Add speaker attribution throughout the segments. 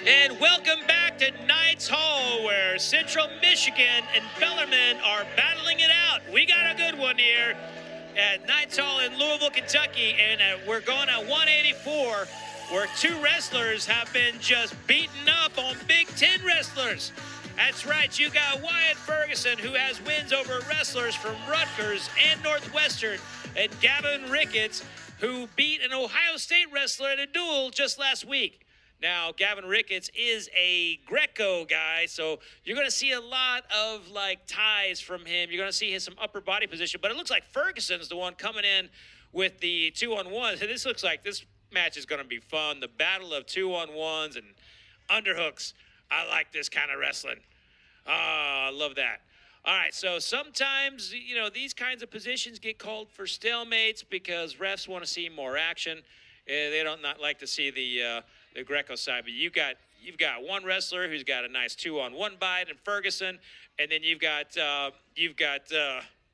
Speaker 1: And welcome back to Knights Hall, where Central Michigan and Bellarmine are battling it out. We got a good one here at Knights Hall in Louisville, Kentucky, and we're going at 184, where two wrestlers have been just beaten up on Big Ten wrestlers. That's right, you got Wyatt Ferguson, who has wins over wrestlers from Rutgers and Northwestern, and Gavin Rickets, who beat an Ohio State wrestler in a duel just last week. Now, Gavin Rickets is a Greco guy, so you're going to see a lot of, ties from him. You're going to see some upper body position, but it looks like Ferguson's the one coming in with the 2-on-1s. And this looks like this match is going to be fun. The battle of 2-on-1s and underhooks. I like this kind of wrestling. I love that. All right, so sometimes, these kinds of positions get called for stalemates because refs want to see more action. They don't not like to see the Greco side, but you've got one wrestler who's got a nice 2-on-1 bite in Ferguson, and then you've got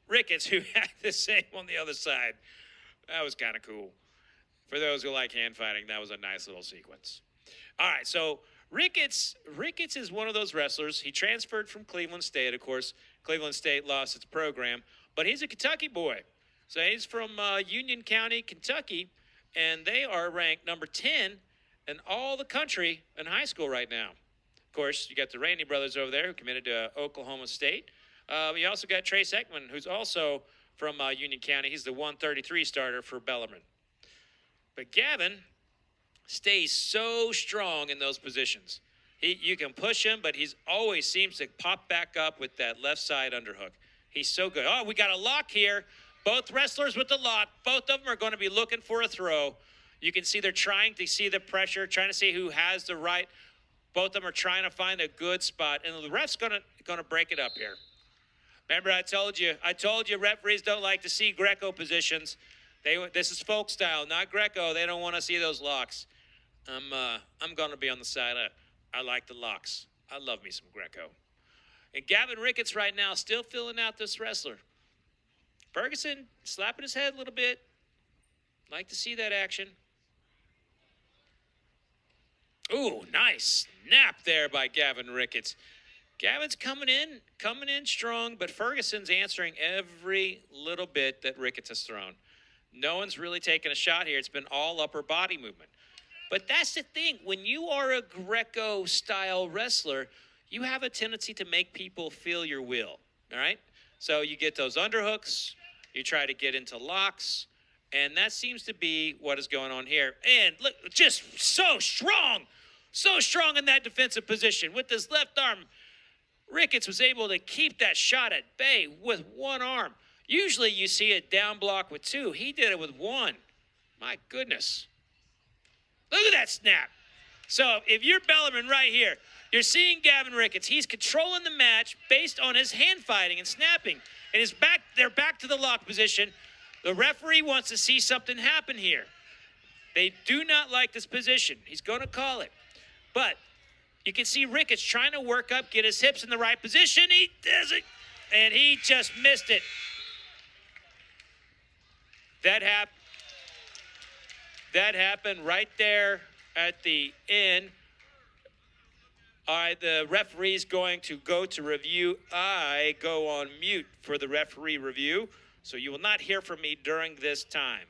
Speaker 1: Rickets, who had the same on the other side. That was kind of cool. For those who like hand fighting, that was a nice little sequence. All right, so Rickets is one of those wrestlers. He transferred from Cleveland State, of course. Cleveland State lost its program, but he's a Kentucky boy. So he's from Union County, Kentucky, and they are ranked number 10 in all the country in high school right now. Of course, you got the Rainey brothers over there who committed to Oklahoma State. You also got Trace Ekman, who's also from Union County. He's the 133 starter for Bellarmine. But Gavin stays so strong in those positions. You can push him, but he's always seems to pop back up with that left side underhook. He's so good. Oh, we got a lock here. Both wrestlers with the lock. Both of them are going to be looking for a throw. You can see they're trying to see the pressure, trying to see who has the right. Both of them are trying to find a good spot, and the ref's gonna break it up here. Remember, I told you referees don't like to see Greco positions. This is folk style, not Greco. They don't want to see those locks. I'm gonna be on the side. I like the locks. I love me some Greco. And Gavin Rickets right now still filling out this wrestler. Ferguson slapping his head a little bit. Like to see that action. Ooh, nice snap there by Gavin Rickets. Gavin's coming in strong, but Ferguson's answering every little bit that Rickets has thrown. No one's really taken a shot here. It's been all upper body movement. But that's the thing. When you are a Greco-style wrestler, you have a tendency to make people feel your will, all right? So you get those underhooks. You try to get into locks. And that seems to be what is going on here. And look, just so strong in that defensive position. With his left arm, Rickets was able to keep that shot at bay with one arm. Usually you see a down block with two. He did it with one. My goodness. Look at that snap. So if you're Bellarmine right here, you're seeing Gavin Rickets. He's controlling the match based on his hand fighting and snapping. And they're back to the lock position. The referee wants to see something happen here. They do not like this position. He's going to call it. But you can see Rickets trying to work up, get his hips in the right position. He does it, and he just missed it. That happened right there at the end. All right, the referee's going to go to review. I go on mute for the referee review. So you will not hear from me during this time.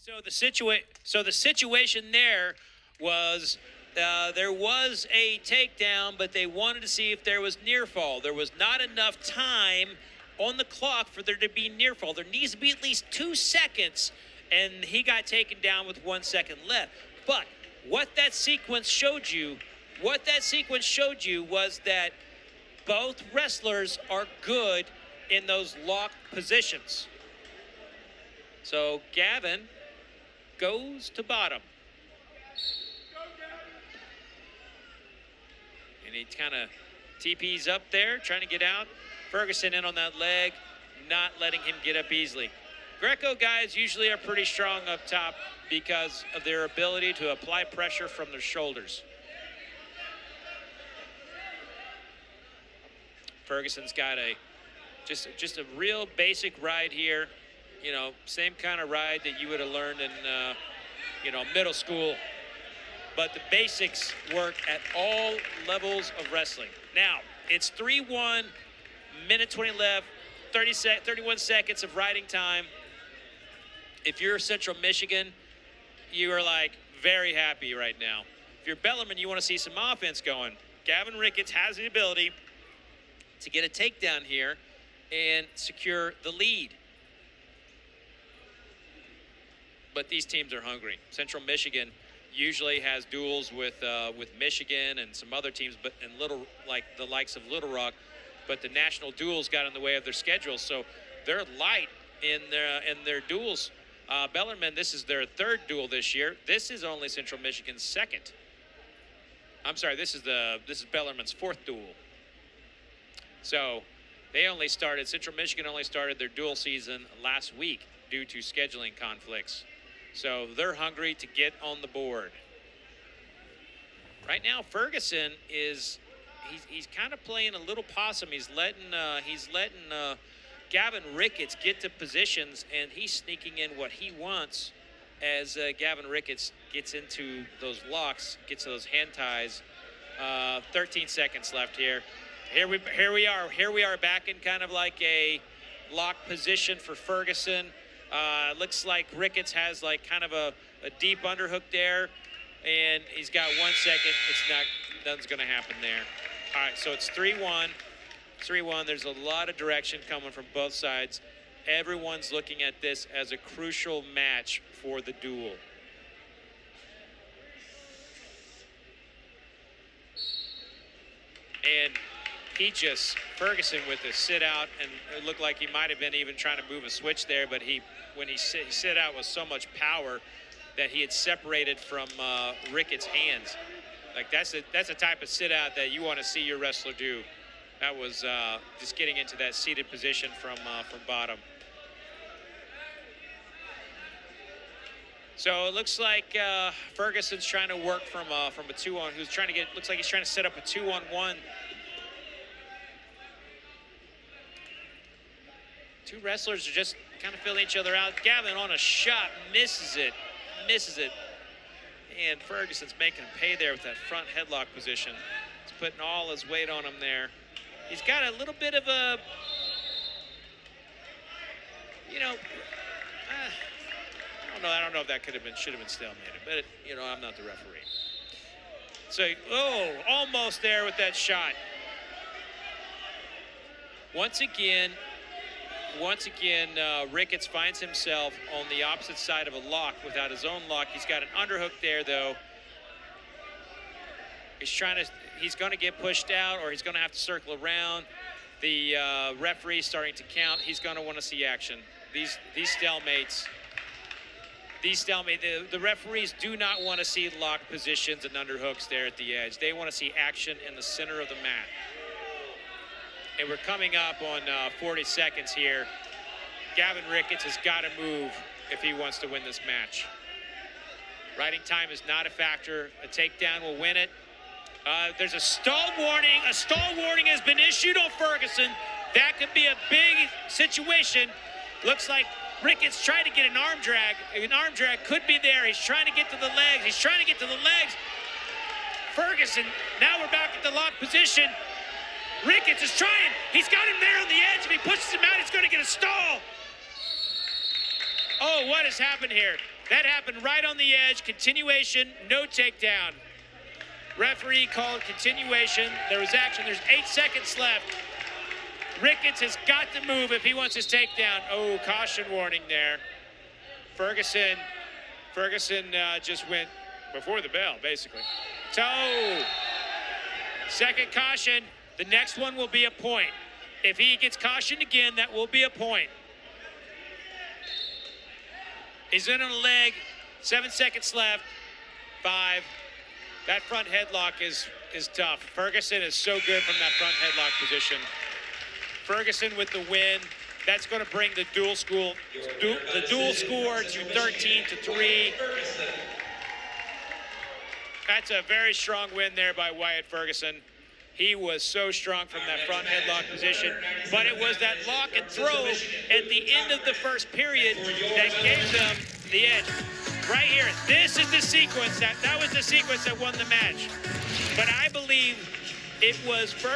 Speaker 1: So the situation there was there was a takedown, but they wanted to see if there was near fall. There was not enough time on the clock for there to be near fall. There needs to be at least 2 seconds, and he got taken down with 1 second left. But what that sequence showed you was that both wrestlers are good in those lock positions. So Gavin goes to bottom. And he kind of TP's up there, trying to get out. Ferguson in on that leg, not letting him get up easily. Greco guys usually are pretty strong up top because of their ability to apply pressure from their shoulders. Ferguson's got just a real basic ride here. You know, same kind of ride that you would have learned in, middle school. But the basics work at all levels of wrestling. Now, it's 3-1, minute 20 left, 31 seconds of riding time. If you're Central Michigan, you are like very happy right now. If you're Bellarmine, you want to see some offense going. Gavin Rickets has the ability to get a takedown here and secure the lead. But these teams are hungry. Central Michigan usually has duels with Michigan and some other teams, but in the likes of Little Rock. But the national duels got in the way of their schedule, so they're light in their duels. Bellarmine, this is their third duel this year. This is only Central Michigan's second. I'm sorry, this is Bellarmine's fourth duel. So Central Michigan only started their duel season last week due to scheduling conflicts. So they're hungry to get on the board. Right now, Ferguson he's kind of playing a little possum. He's letting Gavin Rickets get to positions, and he's sneaking in what he wants as Gavin Rickets gets into those locks, gets to those hand ties. 13 seconds left here. Here we are back in kind of like a lock position for Ferguson. Looks like Rickets has like kind of a deep underhook there, and he's got 1 second. Nothing's going to happen there. All right, so it's 3-1. 3-1. There's a lot of direction coming from both sides. Everyone's looking at this as a crucial match for the duel. And Ferguson with a sit out, and it looked like he might have been even trying to move a switch there, but when he sit out with so much power that he had separated from Rickets' hands. Like that's a type of sit out that you want to see your wrestler do. That was just getting into that seated position from bottom. So it looks like Ferguson's trying to work from a 2-on. Looks like he's trying to set up a 2-on-1. Two wrestlers are just kind of filling each other out. Gavin on a shot, misses it. And Ferguson's making him pay there with that front headlock position. He's putting all his weight on him there. He's got a little bit of a, I don't know if that should have been stalemated, but I'm not the referee. So, almost there with that shot. Once again, Rickets finds himself on the opposite side of a lock without his own lock. He's got an underhook there, though. He's going to get pushed out, or he's going to have to circle around. The referee's starting to count. He's going to want to see action. These stalemates. The referees do not want to see lock positions and underhooks there at the edge. They want to see action in the center of the mat. And we're coming up on 40 seconds here. Gavin Rickets has got to move if he wants to win this match. Riding time is not a factor. A takedown will win it. There's a stall warning. A stall warning has been issued on Ferguson. That could be a big situation. Looks like Rickets trying to get an arm drag. An arm drag could be there. He's trying to get to the legs. Ferguson, now we're back at the lock position. Rickets is trying. He's got him there on the edge. If he pushes him out, he's going to get a stall. Oh, what has happened here? That happened right on the edge. Continuation, no takedown. Referee called continuation. There was action. There's 8 seconds left. Rickets has got to move if he wants his takedown. Oh, caution warning there. Ferguson just went before the bell, basically. Toe. Second caution. The next one will be a point. If he gets cautioned again, that will be a point. He's in on a leg. 7 seconds left. 5. That front headlock is tough. Ferguson is so good from that front headlock position. Ferguson with the win. That's going to bring the dual score to 13-3. That's a very strong win there by Wyatt Ferguson. He was so strong from that front headlock position, but it was that lock and throw at the end of the first period that gave them the edge. Right here, this is the sequence that was the sequence that won the match. But I believe it was Ferguson.